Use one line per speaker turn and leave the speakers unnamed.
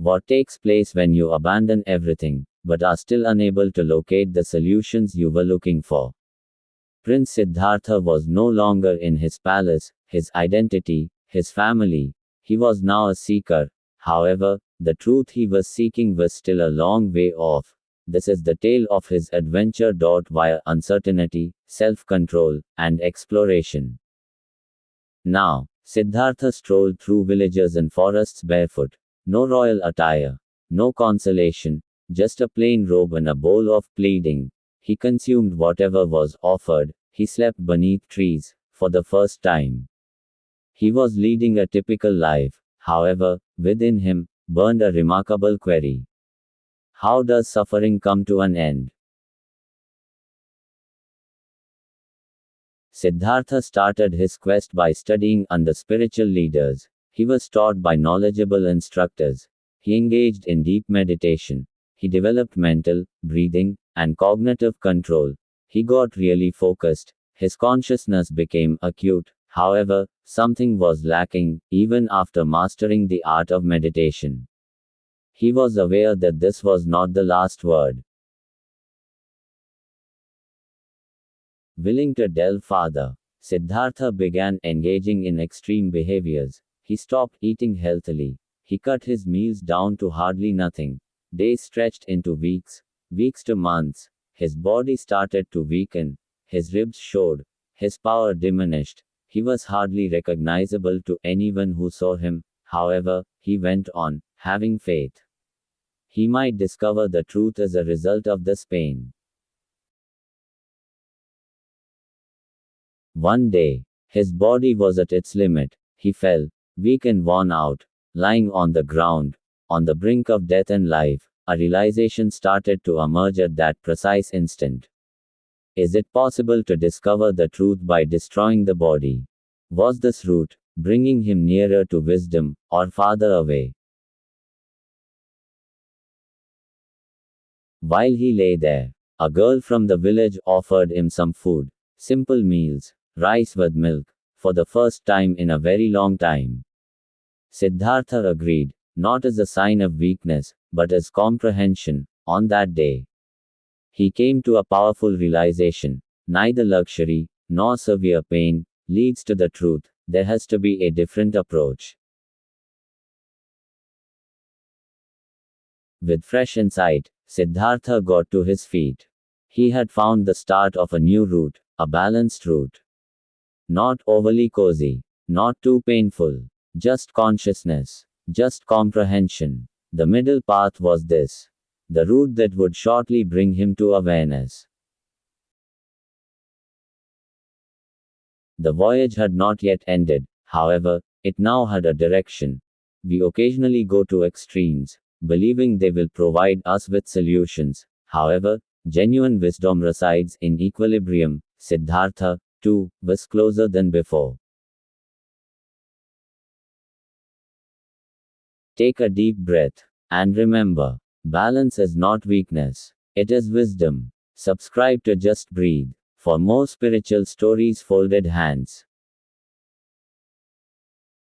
What takes place when you abandon everything, but are still unable to locate the solutions you were looking for? Prince Siddhartha was no longer in his palace, his identity, his family. He was now a seeker. However, the truth he was seeking was still a long way off. This is the tale of his adventure via uncertainty, self-control, and exploration. Now, Siddhartha strolled through villages and forests barefoot. No royal attire, no consolation, just a plain robe and a bowl of pleading. He consumed whatever was offered. He slept beneath trees, for the first time. He was leading a typical life. However, within him, burned a remarkable query. How does suffering come to an end? Siddhartha started his quest by studying under spiritual leaders. He was taught by knowledgeable instructors. He engaged in deep meditation. He developed mental, breathing, and cognitive control. He got really focused. His consciousness became acute. However, something was lacking, even after mastering the art of meditation. He was aware that this was not the last word. Willing to delve farther, Siddhartha began engaging in extreme behaviors. He stopped eating healthily. He cut his meals down to hardly nothing. Days stretched into weeks, weeks to months. His body started to weaken. His ribs showed. His power diminished. He was hardly recognizable to anyone who saw him. However, he went on, having faith. He might discover the truth as a result of this pain. One day, his body was at its limit. He fell, weak and worn out, lying on the ground, on the brink of death and life. A realization started to emerge at that precise instant. Is it possible to discover the truth by destroying the body? Was this route bringing him nearer to wisdom, or farther away? While he lay there, a girl from the village offered him some food. Simple meals, rice with milk, for the first time in a very long time. Siddhartha agreed, not as a sign of weakness, but as comprehension. On that day, he came to a powerful realization. Neither luxury, nor severe pain, leads to the truth. There has to be a different approach. With fresh insight, Siddhartha got to his feet. He had found the start of a new route, a balanced route. Not overly cozy, not too painful, just consciousness, just comprehension. The middle path was this. The route that would shortly bring him to awareness. The voyage had not yet ended, however, it now had a direction. We occasionally go to extremes, believing they will provide us with solutions. However, genuine wisdom resides in equilibrium. Siddhartha, too, was closer than before. Take a deep breath, and remember, balance is not weakness, it is wisdom. Subscribe to Just Breathe for more spiritual stories. Folded Hands.